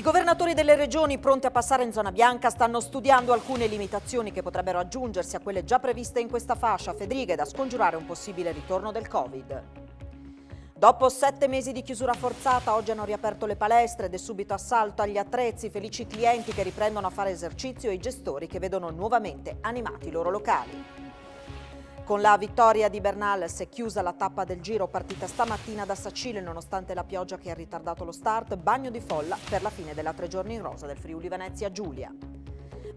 I governatori delle regioni pronti a passare in zona bianca stanno studiando alcune limitazioni che potrebbero aggiungersi a quelle già previste in questa fascia. Fedriga è da scongiurare un possibile ritorno del Covid. Dopo 7 mesi di chiusura forzata, oggi hanno riaperto le palestre ed è subito assalto agli attrezzi, felici clienti che riprendono a fare esercizio e i gestori che vedono nuovamente animati i loro locali. Con la vittoria di Bernal si è chiusa la tappa del Giro partita stamattina da Sacile nonostante la pioggia che ha ritardato lo start, bagno di folla per la fine della 3 giorni in rosa del Friuli Venezia Giulia.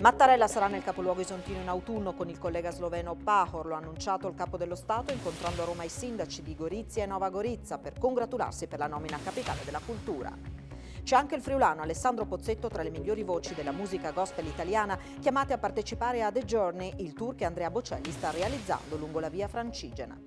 Mattarella sarà nel capoluogo isontino in autunno con il collega sloveno Pahor, lo ha annunciato il capo dello Stato incontrando a Roma i sindaci di Gorizia e Nova Gorizia per congratularsi per la nomina a capitale della cultura. C'è anche il friulano Alessandro Pozzetto tra le migliori voci della musica gospel italiana chiamate a partecipare a The Journey, il tour che Andrea Bocelli sta realizzando lungo la via Francigena.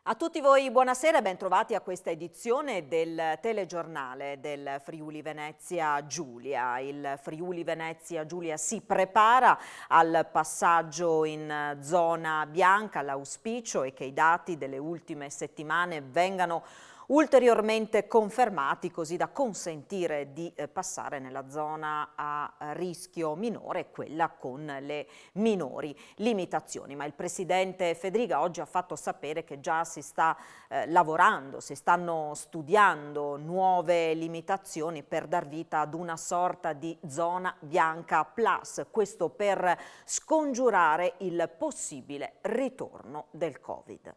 A tutti voi buonasera e ben trovati a questa edizione del telegiornale del Friuli Venezia Giulia. Il Friuli Venezia Giulia si prepara al passaggio in zona bianca. L'auspicio è che i dati delle ultime settimane vengano ulteriormente confermati così da consentire di passare nella zona a rischio minore, quella con le minori limitazioni. Ma il presidente Fedriga oggi ha fatto sapere che già si sta lavorando, si stanno studiando nuove limitazioni per dar vita ad una sorta di zona bianca plus, questo per scongiurare il possibile ritorno del Covid.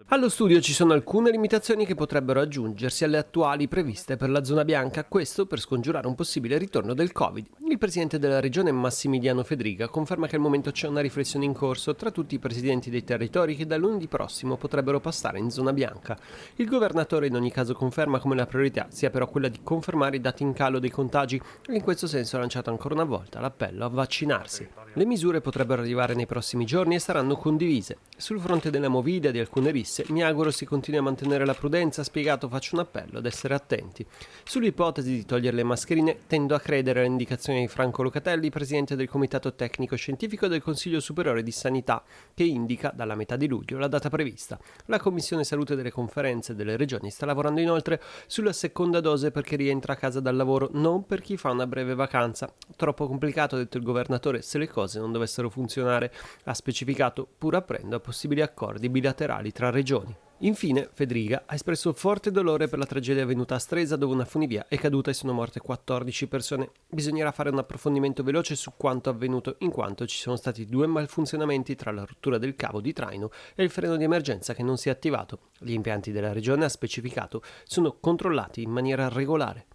Allo studio ci sono alcune limitazioni che potrebbero aggiungersi alle attuali previste per la zona bianca, questo per scongiurare un possibile ritorno del Covid. Il presidente della regione Massimiliano Fedriga conferma che al momento c'è una riflessione in corso tra tutti i presidenti dei territori che da lunedì prossimo potrebbero passare in zona bianca. Il governatore in ogni caso conferma come la priorità sia però quella di confermare i dati in calo dei contagi e in questo senso ha lanciato ancora una volta l'appello a vaccinarsi. Le misure potrebbero arrivare nei prossimi giorni e saranno condivise. Sul fronte della movida di alcune risse, mi auguro si continui a mantenere la prudenza, spiegato, faccio un appello ad essere attenti. Sull'ipotesi di togliere le mascherine, tendo a credere alle indicazioni di Franco Locatelli, presidente del Comitato Tecnico Scientifico del Consiglio Superiore di Sanità, che indica dalla metà di luglio la data prevista. La Commissione Salute delle Conferenze delle Regioni sta lavorando inoltre sulla seconda dose per chi rientra a casa dal lavoro, non per chi fa una breve vacanza. Troppo complicato, ha detto il governatore, se le cose non dovessero funzionare. Ha specificato, pur aprendo a possibili accordi bilaterali tra regioni. Infine, Fedriga ha espresso forte dolore per la tragedia avvenuta a Stresa, dove una funivia è caduta e sono morte 14 persone. Bisognerà fare un approfondimento veloce su quanto avvenuto, in quanto ci sono stati 2 malfunzionamenti tra la rottura del cavo di traino e il freno di emergenza che non si è attivato. Gli impianti della regione, ha specificato, sono controllati in maniera regolare.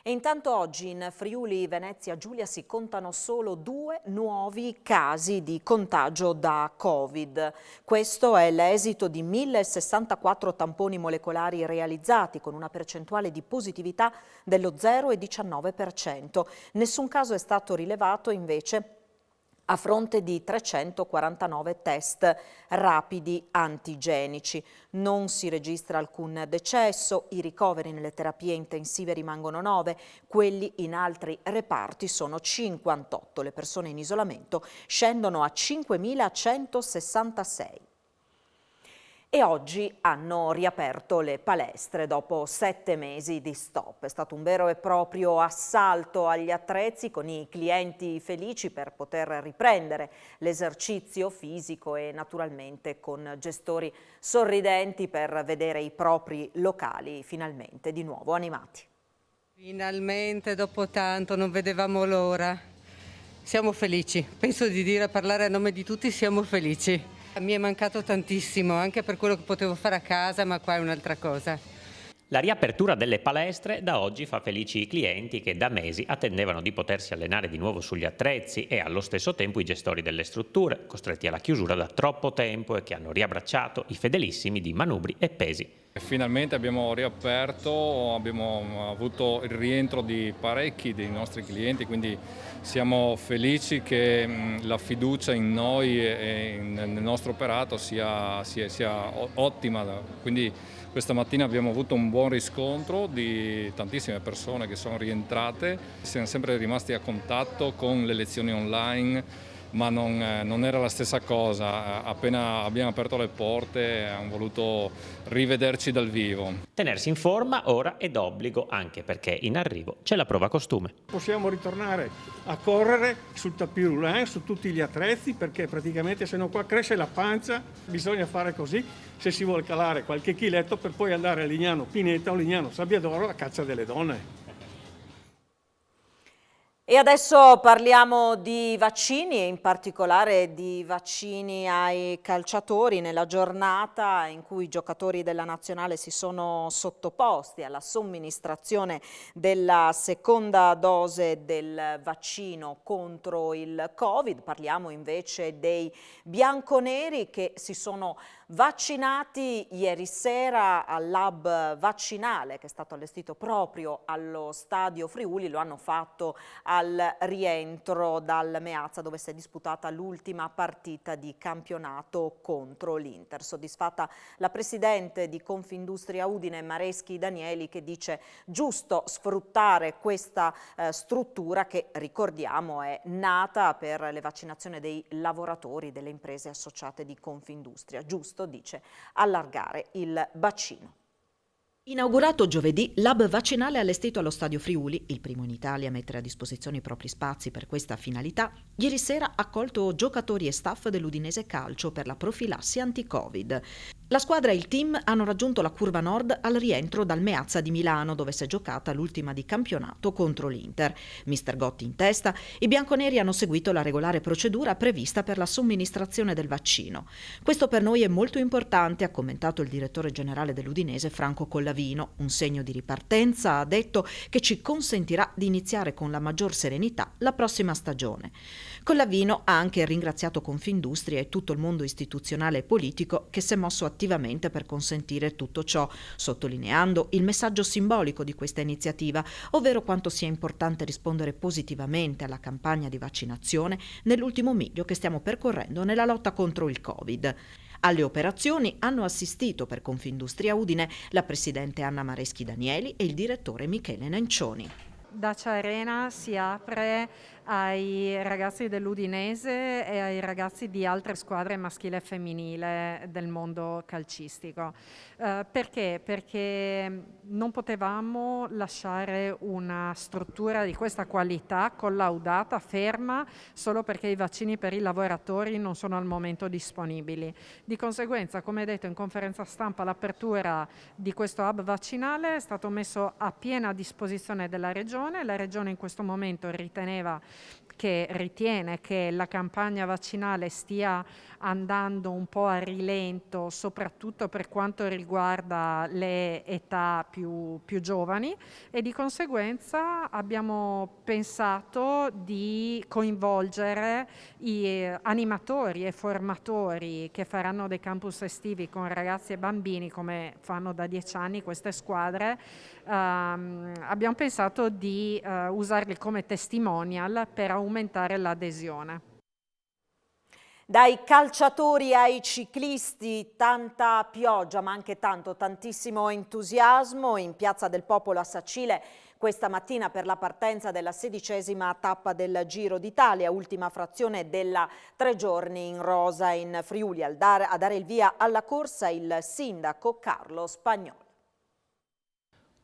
E intanto oggi in Friuli Venezia Giulia si contano solo 2 nuovi casi di contagio da Covid. Questo è l'esito di 1064 tamponi molecolari realizzati con una percentuale di positività dello 0,19%. Nessun caso è stato rilevato invece a fronte di 349 test rapidi antigenici. Non si registra alcun decesso, i ricoveri nelle terapie intensive rimangono 9, quelli in altri reparti sono 58. Le persone in isolamento scendono a 5.166. E oggi hanno riaperto le palestre dopo 7 mesi di stop. È stato un vero e proprio assalto agli attrezzi con i clienti felici per poter riprendere l'esercizio fisico e naturalmente con gestori sorridenti per vedere i propri locali finalmente di nuovo animati. Finalmente dopo tanto non vedevamo l'ora. Siamo felici, penso di dire, a parlare a nome di tutti, siamo felici. Mi è mancato tantissimo, anche per quello che potevo fare a casa, ma qua è un'altra cosa. La riapertura delle palestre da oggi fa felici i clienti che da mesi attendevano di potersi allenare di nuovo sugli attrezzi e allo stesso tempo i gestori delle strutture, costretti alla chiusura da troppo tempo e che hanno riabbracciato i fedelissimi di manubri e pesi. Finalmente abbiamo riaperto, abbiamo avuto il rientro di parecchi dei nostri clienti, quindi siamo felici che la fiducia in noi e nel nostro operato sia ottima. Quindi questa mattina abbiamo avuto un buon riscontro di tantissime persone che sono rientrate, siamo sempre rimasti a contatto con le lezioni online, ma non era la stessa cosa. Appena abbiamo aperto le porte hanno voluto rivederci dal vivo. Tenersi in forma ora è d'obbligo, anche perché in arrivo c'è la prova costume. Possiamo ritornare a correre sul tapis roulant, su tutti gli attrezzi, perché praticamente se no qua cresce la pancia, bisogna fare così se si vuole calare qualche chiletto per poi andare a Lignano Pineta o Lignano Sabbiadoro a caccia delle donne. E adesso parliamo di vaccini e in particolare di vaccini ai calciatori nella giornata in cui i giocatori della nazionale si sono sottoposti alla somministrazione della seconda dose del vaccino contro il Covid. Parliamo invece dei bianconeri che si sono vaccinati ieri sera al lab vaccinale che è stato allestito proprio allo Stadio Friuli. Lo hanno fatto al rientro dal Meazza, dove si è disputata l'ultima partita di campionato contro l'Inter. Soddisfatta la presidente di Confindustria Udine, Mareschi Danieli, che dice giusto sfruttare questa struttura che, ricordiamo, è nata per le vaccinazioni dei lavoratori delle imprese associate di Confindustria. Giusto, dice, allargare il bacino. Inaugurato giovedì, l'hub vaccinale allestito allo Stadio Friuli, il primo in Italia a mettere a disposizione i propri spazi per questa finalità, ieri sera ha accolto giocatori e staff dell'Udinese Calcio per la profilassi anti-Covid. La squadra e il team hanno raggiunto la curva nord al rientro dal Meazza di Milano, dove si è giocata l'ultima di campionato contro l'Inter. Mister Gotti in testa, i bianconeri hanno seguito la regolare procedura prevista per la somministrazione del vaccino. Questo per noi è molto importante, ha commentato il direttore generale dell'Udinese Franco Collavino. Un segno di ripartenza, ha detto, che ci consentirà di iniziare con la maggior serenità la prossima stagione. Collavino ha anche ringraziato Confindustria e tutto il mondo istituzionale e politico che si è mosso attivamente per consentire tutto ciò, sottolineando il messaggio simbolico di questa iniziativa, ovvero quanto sia importante rispondere positivamente alla campagna di vaccinazione nell'ultimo miglio che stiamo percorrendo nella lotta contro il Covid. Alle operazioni hanno assistito per Confindustria Udine la presidente Anna Mareschi Danieli e il direttore Michele Nencioni. Dacia Arena si apre ai ragazzi dell'Udinese e ai ragazzi di altre squadre maschile e femminile del mondo calcistico. Perché? Perché non potevamo lasciare una struttura di questa qualità collaudata, ferma, solo perché i vaccini per i lavoratori non sono al momento disponibili. Di conseguenza, come detto in conferenza stampa, l'apertura di questo hub vaccinale è stato messo a piena disposizione della Regione. La Regione in questo momento ritiene che la campagna vaccinale stia andando un po' a rilento, soprattutto per quanto riguarda le età più giovani, e di conseguenza abbiamo pensato di coinvolgere i animatori e formatori che faranno dei campus estivi con ragazzi e bambini, come fanno da 10 anni queste squadre. Abbiamo pensato di usarli come testimonial per aumentare l'adesione. Dai calciatori ai ciclisti, tanta pioggia ma anche tantissimo entusiasmo in Piazza del Popolo a Sacile questa mattina per la partenza della 16ª tappa del Giro d'Italia, ultima frazione della 3 giorni in rosa in Friuli. A dare il via alla corsa il sindaco Carlo Spagnolo.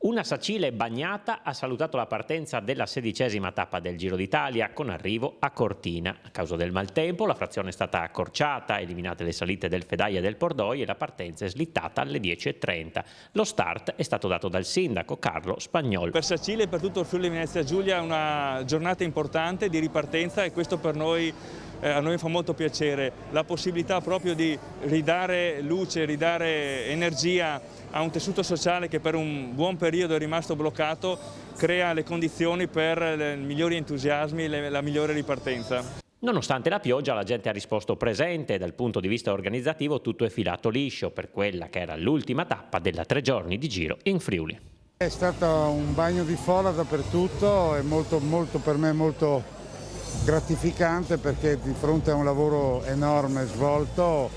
Una Sacile bagnata ha salutato la partenza della 16ª tappa del Giro d'Italia con arrivo a Cortina. A causa del maltempo la frazione è stata accorciata, eliminate le salite del Fedaia e del Pordoi e la partenza è slittata alle 10:30. Lo start è stato dato dal sindaco Carlo Spagnolo. Per Sacile e per tutto il Friuli Venezia Giulia è una giornata importante di ripartenza e questo per noi a noi fa molto piacere, la possibilità proprio di ridare luce, ridare energia a un tessuto sociale che per un buon periodo è rimasto bloccato, crea le condizioni per i migliori entusiasmi e la migliore ripartenza. Nonostante la pioggia, la gente ha risposto presente e dal punto di vista organizzativo tutto è filato liscio per quella che era l'ultima tappa della 3 giorni di giro in Friuli. È stato un bagno di folla dappertutto, è per me molto gratificante perché di fronte a un lavoro enorme svolto,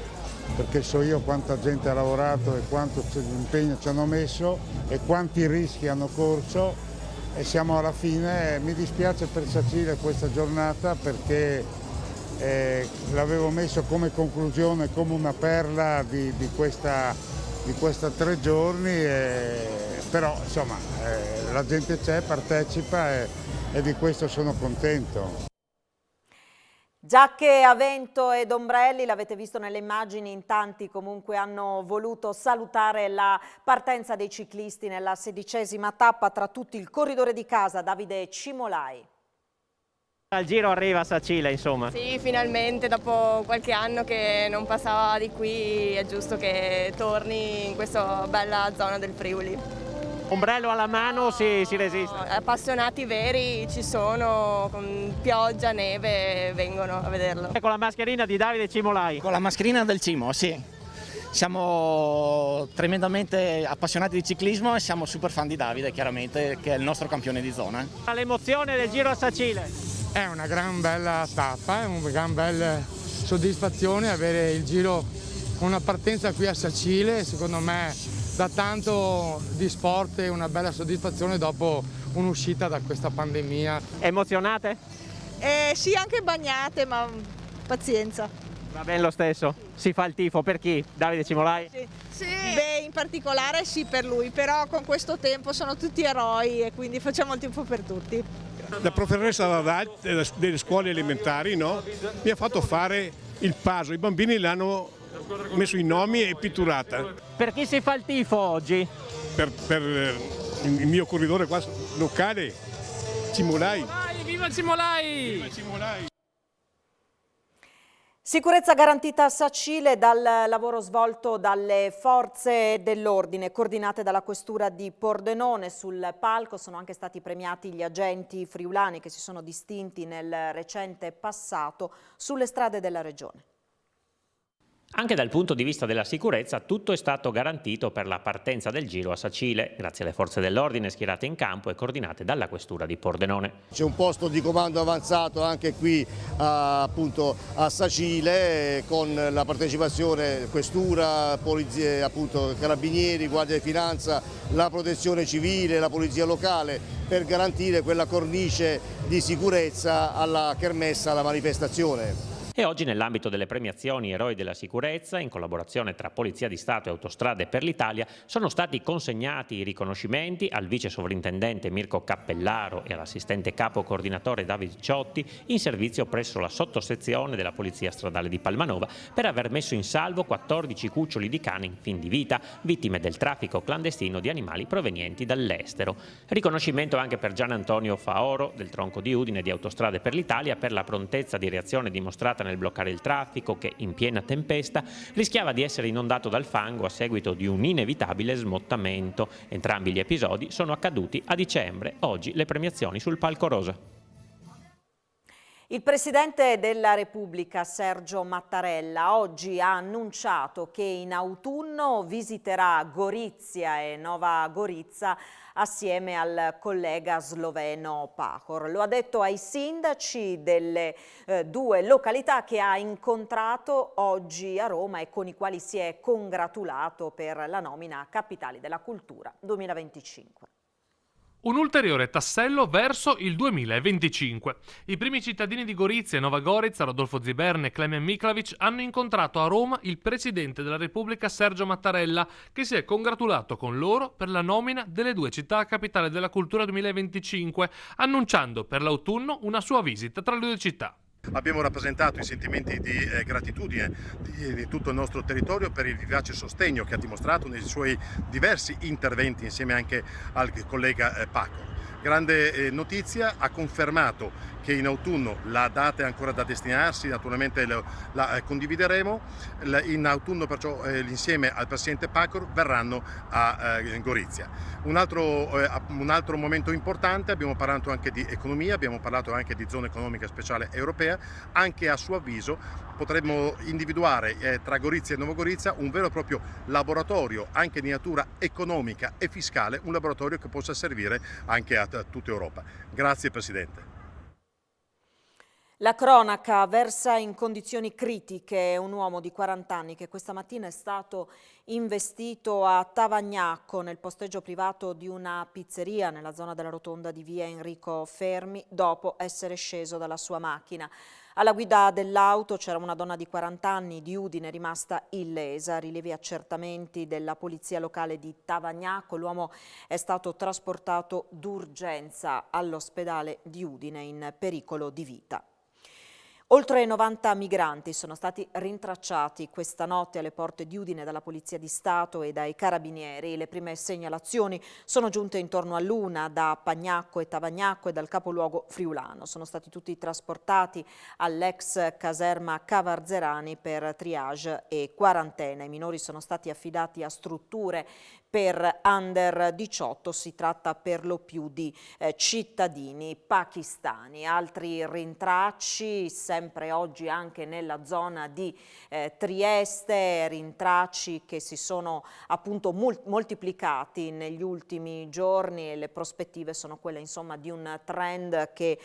perché so io quanta gente ha lavorato e quanto impegno ci hanno messo e quanti rischi hanno corso e siamo alla fine. Mi dispiace per Sacile questa giornata perché l'avevo messo come conclusione, come una perla di questa 3 giorni, però insomma la gente c'è, partecipa e di questo sono contento. Giacche a vento ed ombrelli, l'avete visto nelle immagini, in tanti comunque hanno voluto salutare la partenza dei ciclisti nella 16ª tappa, tra tutti il corridore di casa Davide Cimolai. Il giro arriva a Sacile, insomma. Sì, finalmente dopo qualche anno che non passava di qui è giusto che torni in questa bella zona del Friuli. Ombrello alla mano si resiste. Appassionati veri ci sono, con pioggia, neve, vengono a vederlo. Con la mascherina di Davide Cimolai. Con la mascherina del Cimo, sì. Siamo tremendamente appassionati di ciclismo e siamo super fan di Davide, chiaramente, che è il nostro campione di zona. L'emozione del giro a Sacile. È una gran bella tappa, è una gran bella soddisfazione avere il giro, una partenza qui a Sacile, secondo me dà tanto di sport e una bella soddisfazione dopo un'uscita da questa pandemia. Emozionate? Sì, anche bagnate, ma pazienza. Va bene lo stesso? Si fa il tifo per chi? Davide Cimolai? Sì. Beh, in particolare sì per lui, però con questo tempo sono tutti eroi e quindi facciamo il tifo per tutti. La professoressa delle scuole elementari, no, mi ha fatto fare il puzzle, i bambini l'hanno messo i nomi e pitturata. Per chi si fa il tifo oggi? Per il mio corridore qua locale, Cimolai. Viva Cimolai! Viva Cimolai! Sicurezza garantita a Sacile dal lavoro svolto dalle forze dell'ordine coordinate dalla questura di Pordenone. Sul palco sono anche stati premiati gli agenti friulani che si sono distinti nel recente passato sulle strade della regione. Anche dal punto di vista della sicurezza tutto è stato garantito per la partenza del giro a Sacile, grazie alle forze dell'ordine schierate in campo e coordinate dalla questura di Pordenone. C'è un posto di comando avanzato anche qui appunto a Sacile con la partecipazione questura, polizie, appunto carabinieri, guardia di finanza, la protezione civile, la polizia locale per garantire quella cornice di sicurezza alla kermesse, alla manifestazione. E oggi nell'ambito delle premiazioni Eroi della Sicurezza, in collaborazione tra Polizia di Stato e Autostrade per l'Italia, sono stati consegnati i riconoscimenti al vice sovrintendente Mirko Cappellaro e all'assistente capo coordinatore Davide Ciotti in servizio presso la sottosezione della Polizia Stradale di Palmanova per aver messo in salvo 14 cuccioli di cane in fin di vita, vittime del traffico clandestino di animali provenienti dall'estero. Riconoscimento anche per Gian Antonio Faoro del Tronco di Udine di Autostrade per l'Italia per la prontezza di reazione dimostrata nel bloccare il traffico che, in piena tempesta, rischiava di essere inondato dal fango a seguito di un inevitabile smottamento. Entrambi gli episodi sono accaduti a dicembre. Oggi le premiazioni sul palco rosa. Il Presidente della Repubblica, Sergio Mattarella, oggi ha annunciato che in autunno visiterà Gorizia e Nova Gorica assieme al collega sloveno Pahor. Lo ha detto ai sindaci delle due località che ha incontrato oggi a Roma e con i quali si è congratulato per la nomina a Capitali della Cultura 2025. Un ulteriore tassello verso il 2025. I primi cittadini di Gorizia e Nova Gorica, Rodolfo Ziberne e Klemen Miklavic, hanno incontrato a Roma il Presidente della Repubblica Sergio Mattarella, che si è congratulato con loro per la nomina delle due città a Capitale della Cultura 2025, annunciando per l'autunno una sua visita tra le due città. Abbiamo rappresentato i sentimenti di gratitudine di tutto il nostro territorio per il vivace sostegno che ha dimostrato nei suoi diversi interventi insieme anche al collega Pahor. grande notizia, ha confermato che in autunno, la data è ancora da destinarsi, naturalmente la condivideremo, in autunno perciò insieme al Presidente Pahor verranno a Gorizia. Un altro momento importante, abbiamo parlato anche di economia, abbiamo parlato anche di zona economica speciale europea, anche a suo avviso potremmo individuare tra Gorizia e Novo Gorizia un vero e proprio laboratorio anche di natura economica e fiscale, un laboratorio che possa servire anche a tutta Europa. Grazie Presidente. La cronaca versa in condizioni critiche un uomo di 40 anni che questa mattina è stato investito a Tavagnacco nel posteggio privato di una pizzeria nella zona della rotonda di via Enrico Fermi dopo essere sceso dalla sua macchina. Alla guida dell'auto c'era una donna di 40 anni di Udine rimasta illesa. Rilevi accertamenti della polizia locale di Tavagnacco. L'uomo è stato trasportato d'urgenza all'ospedale di Udine in pericolo di vita. Oltre 90 migranti sono stati rintracciati questa notte alle porte di Udine dalla Polizia di Stato e dai Carabinieri. Le prime segnalazioni sono giunte intorno all'1 da Pagnacco e Tavagnacco e dal capoluogo friulano. Sono stati tutti trasportati all'ex caserma Cavarzerani per triage e quarantena. I minori sono stati affidati a strutture per under 18, si tratta per lo più di cittadini pakistani. Altri rintracci sempre oggi anche nella zona di Trieste, rintracci che si sono appunto moltiplicati negli ultimi giorni e le prospettive sono quelle insomma di un trend che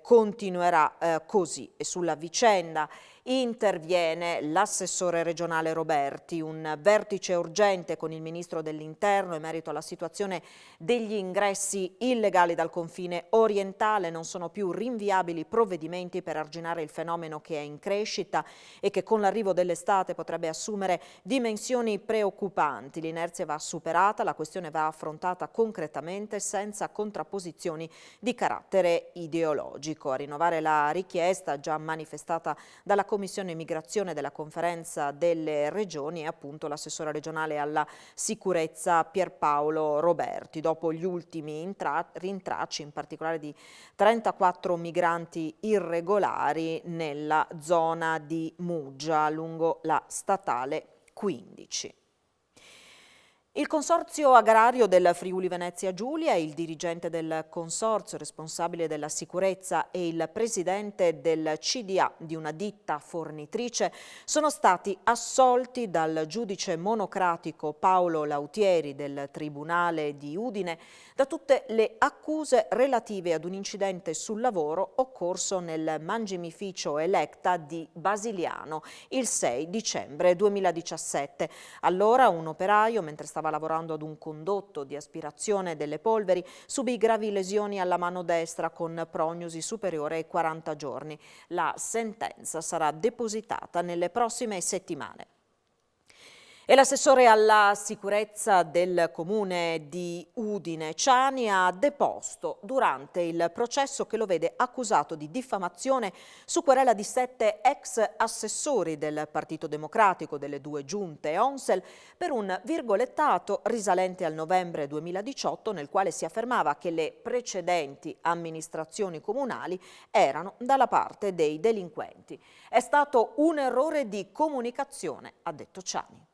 continuerà così. E sulla vicenda interviene l'assessore regionale Roberti, un vertice urgente con il ministro dell'Interno in merito alla situazione degli ingressi illegali dal confine orientale. Non sono più rinviabili provvedimenti per arginare il fenomeno che è in crescita e che con l'arrivo dell'estate potrebbe assumere dimensioni preoccupanti. L'inerzia va superata, la questione va affrontata concretamente senza contrapposizioni di carattere ideologico. A rinnovare la richiesta già manifestata dalla Commissione Immigrazione della Conferenza delle Regioni è appunto l'assessore regionale alla sicurezza Pierpaolo Roberti. Dopo gli ultimi rintracci, in particolare di 34 migranti irregolari nella zona di Muggia, lungo la statale 15. Il Consorzio Agrario del Friuli Venezia Giulia, il dirigente del consorzio responsabile della sicurezza e il presidente del CDA di una ditta fornitrice sono stati assolti dal giudice monocratico Paolo Lautieri del Tribunale di Udine da tutte le accuse relative ad un incidente sul lavoro occorso nel mangimificio Electa di Basiliano il 6 dicembre 2017. Allora un operaio, mentre stava lavorando ad un condotto di aspirazione delle polveri, subì gravi lesioni alla mano destra con prognosi superiore ai 40 giorni. La sentenza sarà depositata nelle prossime settimane. E l'assessore alla sicurezza del comune di Udine, Ciani, ha deposto durante il processo che lo vede accusato di diffamazione su querela di 7 ex assessori del Partito Democratico delle 2 giunte ONSEL per un virgolettato risalente al novembre 2018 nel quale si affermava che le precedenti amministrazioni comunali erano dalla parte dei delinquenti. È stato un errore di comunicazione, ha detto Ciani.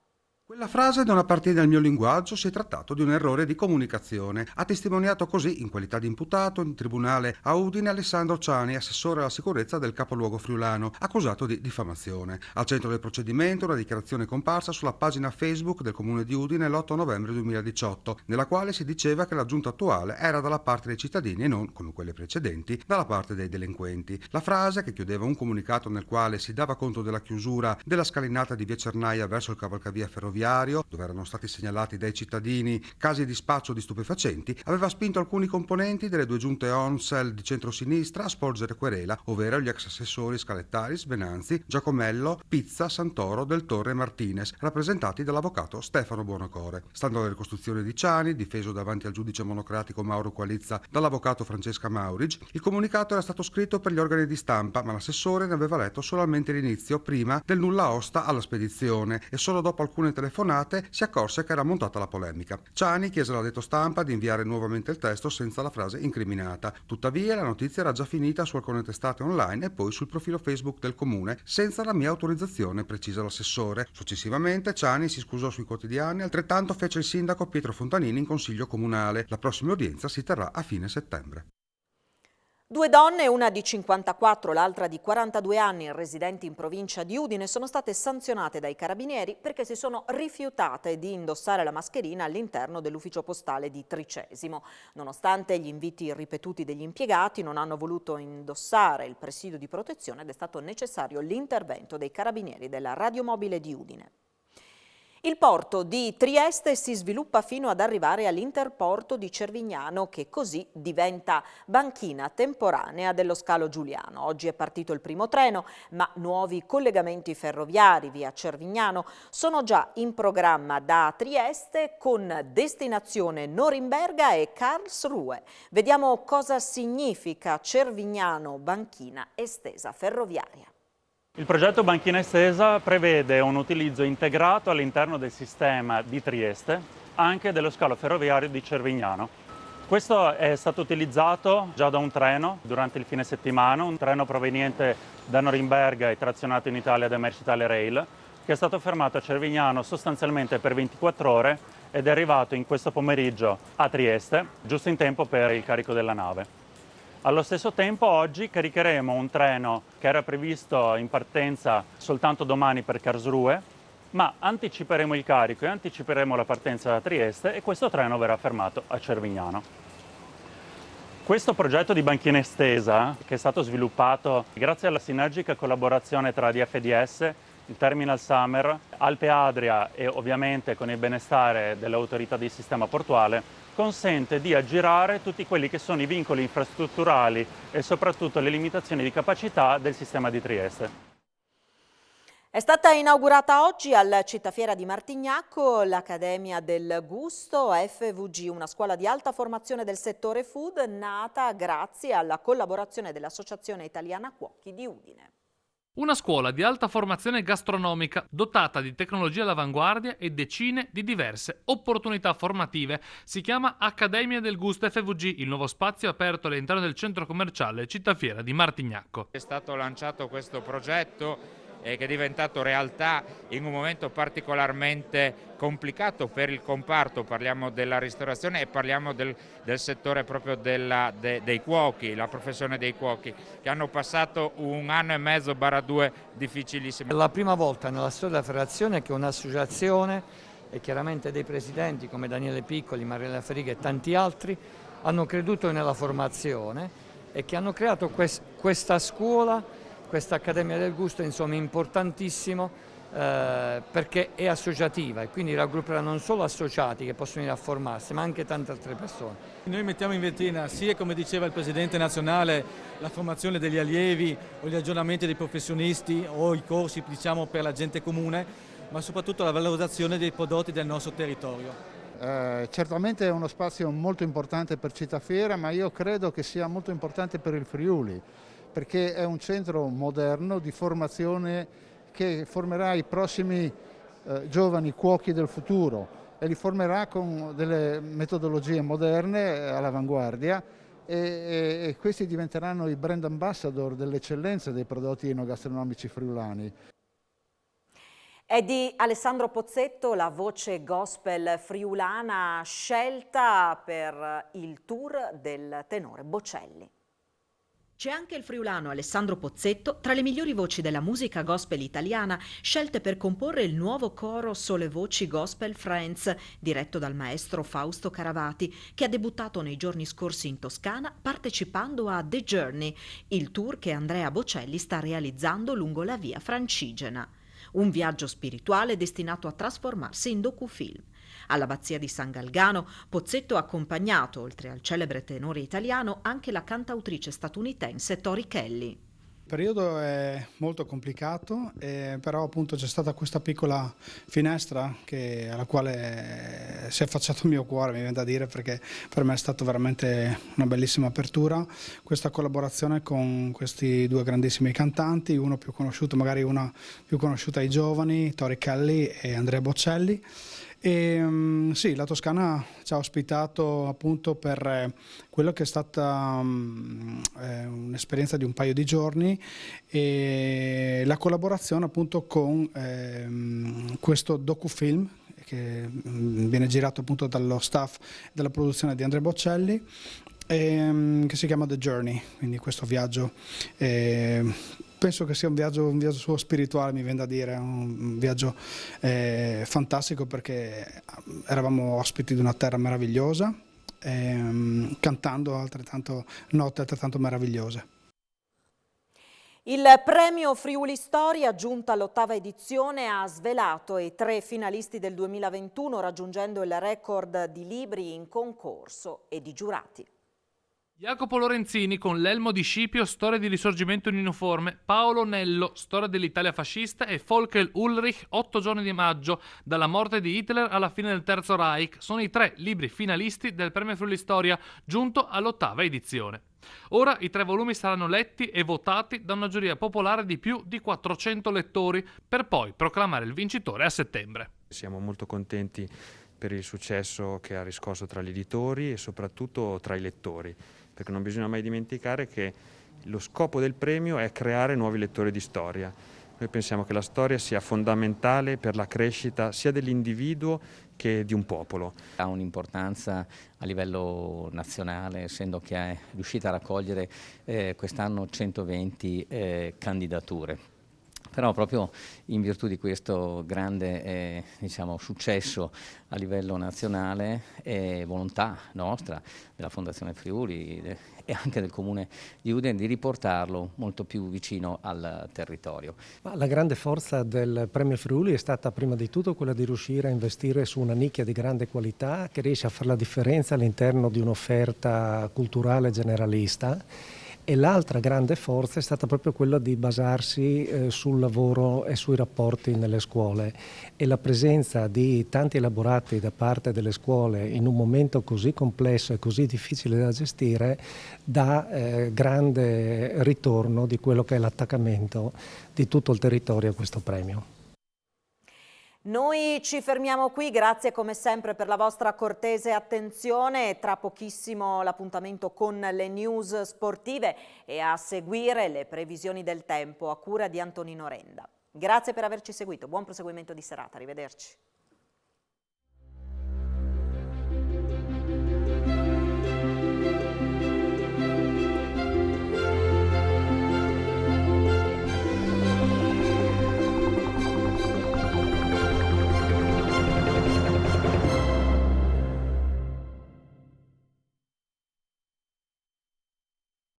Quella frase non appartiene al mio linguaggio, si è trattato di un errore di comunicazione. Ha testimoniato così, in qualità di imputato, in tribunale a Udine, Alessandro Ciani, assessore alla sicurezza del capoluogo friulano, accusato di diffamazione. Al centro del procedimento una dichiarazione comparsa sulla pagina Facebook del comune di Udine l'8 novembre 2018, nella quale si diceva che la giunta attuale era dalla parte dei cittadini e non, come quelle precedenti, dalla parte dei delinquenti. La frase, che chiudeva un comunicato nel quale si dava conto della chiusura della scalinata di via Cernaia verso il cavalcavia ferroviario, dove erano stati segnalati dai cittadini casi di spaccio di stupefacenti, aveva spinto alcuni componenti delle 2 giunte ONSEL di centrosinistra a sporgere querela, ovvero gli ex assessori Scalettaris, Venanzi, Giacomello, Pizza, Santoro, Del Torre e Martinez, rappresentati dall'avvocato Stefano Buonocore. Stando alla ricostruzione di Ciani, difeso davanti al giudice monocratico Mauro Qualizza dall'avvocato Francesca Maurigi, il comunicato era stato scritto per gli organi di stampa, ma l'assessore ne aveva letto solamente l'inizio, prima del nulla osta alla spedizione, e solo dopo alcune telefonate telefonate si accorse che era montata la polemica. Ciani chiese all'addetto stampa di inviare nuovamente il testo senza la frase incriminata. Tuttavia la notizia era già finita su alcune testate online e poi sul profilo Facebook del comune, senza la mia autorizzazione, precisa l'assessore. Successivamente Ciani si scusò sui quotidiani, altrettanto fece il sindaco Pietro Fontanini in consiglio comunale. La prossima udienza si terrà a fine settembre. 2 donne, una di 54, l'altra di 42 anni, residenti in provincia di Udine, sono state sanzionate dai carabinieri perché si sono rifiutate di indossare la mascherina all'interno dell'ufficio postale di Tricesimo. Nonostante gli inviti ripetuti degli impiegati, non hanno voluto indossare il presidio di protezione ed è stato necessario l'intervento dei carabinieri della radiomobile di Udine. Il porto di Trieste si sviluppa fino ad arrivare all'interporto di Cervignano, che così diventa banchina temporanea dello scalo Giuliano. Oggi è partito il primo treno, ma nuovi collegamenti ferroviari via Cervignano sono già in programma da Trieste con destinazione Norimberga e Karlsruhe. Vediamo cosa significa Cervignano banchina estesa ferroviaria. Il progetto Banchina Estesa prevede un utilizzo integrato all'interno del sistema di Trieste anche dello scalo ferroviario di Cervignano. Questo è stato utilizzato già da un treno durante il fine settimana, un treno proveniente da Norimberga e trazionato in Italia da Mersitalia Rail, che è stato fermato a Cervignano sostanzialmente per 24 ore ed è arrivato in questo pomeriggio a Trieste, giusto in tempo per il carico della nave. Allo stesso tempo oggi caricheremo un treno che era previsto in partenza soltanto domani per Karlsruhe, ma anticiperemo il carico e anticiperemo la partenza da Trieste e questo treno verrà fermato a Cervignano. Questo progetto di banchina estesa, che è stato sviluppato grazie alla sinergica collaborazione tra DFDS, il Terminal Summer, Alpe Adria e ovviamente con il benestare dell'autorità di sistema portuale, consente di aggirare tutti quelli che sono i vincoli infrastrutturali e soprattutto le limitazioni di capacità del sistema di Trieste. È stata inaugurata oggi al Cittafiera di Martignacco l'Accademia del Gusto FVG, una scuola di alta formazione del settore food nata grazie alla collaborazione dell'Associazione Italiana Cuochi di Udine. Una scuola di alta formazione gastronomica dotata di tecnologia all'avanguardia e decine di diverse opportunità formative. Si chiama Accademia del Gusto FVG, il nuovo spazio aperto all'interno del centro commerciale Cittafiera di Martignacco. È stato lanciato questo progetto che è diventato realtà in un momento particolarmente complicato per il comparto. Parliamo della ristorazione e parliamo del settore proprio dei cuochi, la professione dei cuochi, che hanno passato 1 anno e mezzo /2 difficilissimo. È la prima volta nella storia della federazione che un'associazione e chiaramente dei presidenti come Daniele Piccoli, Mariella Feriga e tanti altri hanno creduto nella formazione e che hanno creato questa scuola, questa Accademia del Gusto, insomma, importantissimo perché è associativa e quindi raggrupperà non solo associati che possono venire a formarsi, ma anche tante altre persone. Noi mettiamo in vetrina sia, come diceva il Presidente nazionale, la formazione degli allievi o gli aggiornamenti dei professionisti o i corsi, diciamo, per la gente comune, ma soprattutto la valorizzazione dei prodotti del nostro territorio. Certamente è uno spazio molto importante per Cittafiera, ma io credo che sia molto importante per il Friuli, perché è un centro moderno di formazione che formerà i prossimi giovani cuochi del futuro e li formerà con delle metodologie moderne all'avanguardia e questi diventeranno i brand ambassador dell'eccellenza dei prodotti enogastronomici friulani. È di Alessandro Pozzetto la voce gospel friulana scelta per il tour del tenore Bocelli. C'è anche il friulano Alessandro Pozzetto tra le migliori voci della musica gospel italiana, scelte per comporre il nuovo coro Sole Voci Gospel Friends, diretto dal maestro Fausto Caravati, che ha debuttato nei giorni scorsi in Toscana partecipando a The Journey, il tour che Andrea Bocelli sta realizzando lungo la via Francigena. Un viaggio spirituale destinato a trasformarsi in docufilm. All'abbazia di San Galgano, Pozzetto ha accompagnato, oltre al celebre tenore italiano, anche la cantautrice statunitense Tori Kelly. Il periodo è molto complicato, però appunto c'è stata questa piccola finestra alla quale si è affacciato il mio cuore, mi viene da dire, perché per me è stata veramente una bellissima apertura, questa collaborazione con questi due grandissimi cantanti, uno più conosciuto, magari una più conosciuta ai giovani, Tori Kelly e Andrea Bocelli. E, sì, la Toscana ci ha ospitato appunto per quello che è stata un'esperienza di un paio di giorni, e la collaborazione appunto con questo docufilm che viene girato appunto dallo staff della produzione di Andrea Bocelli, che si chiama The Journey, quindi questo viaggio. Penso che sia un viaggio suo spirituale, mi viene da dire, un viaggio fantastico, perché eravamo ospiti di una terra meravigliosa, cantando note altrettanto meravigliose. Il premio Friuli Storia, giunta all'8ª edizione, ha svelato i 3 finalisti del 2021, raggiungendo il record di libri in concorso e di giurati. Jacopo Lorenzini con L'Elmo di Scipio, storia di risorgimento in uniforme, Paolo Nello, storia dell'Italia fascista, e Volker Ulrich, 8 giorni di maggio, dalla morte di Hitler alla fine del Terzo Reich, sono i 3 libri finalisti del premio Friuli Storia, giunto all'8ª edizione. Ora i 3 volumi saranno letti e votati da una giuria popolare di più di 400 lettori, per poi proclamare il vincitore a settembre. Siamo molto contenti per il successo che ha riscosso tra gli editori e soprattutto tra i lettori, perché non bisogna mai dimenticare che lo scopo del premio è creare nuovi lettori di storia. Noi pensiamo che la storia sia fondamentale per la crescita sia dell'individuo che di un popolo. Ha un'importanza a livello nazionale, essendo che è riuscita a raccogliere quest'anno 120 candidature. Però proprio in virtù di questo grande successo a livello nazionale e volontà nostra, della Fondazione Friuli e anche del Comune di Udine, di riportarlo molto più vicino al territorio. Ma la grande forza del Premio Friuli è stata prima di tutto quella di riuscire a investire su una nicchia di grande qualità che riesce a fare la differenza all'interno di un'offerta culturale generalista. E l'altra grande forza è stata proprio quella di basarsi sul lavoro e sui rapporti nelle scuole, e la presenza di tanti elaborati da parte delle scuole in un momento così complesso e così difficile da gestire dà grande ritorno di quello che è l'attaccamento di tutto il territorio a questo premio. Noi ci fermiamo qui, grazie come sempre per la vostra cortese attenzione. Tra pochissimo l'appuntamento con le news sportive e a seguire le previsioni del tempo a cura di Antonino Renda. Grazie per averci seguito, buon proseguimento di serata, arrivederci.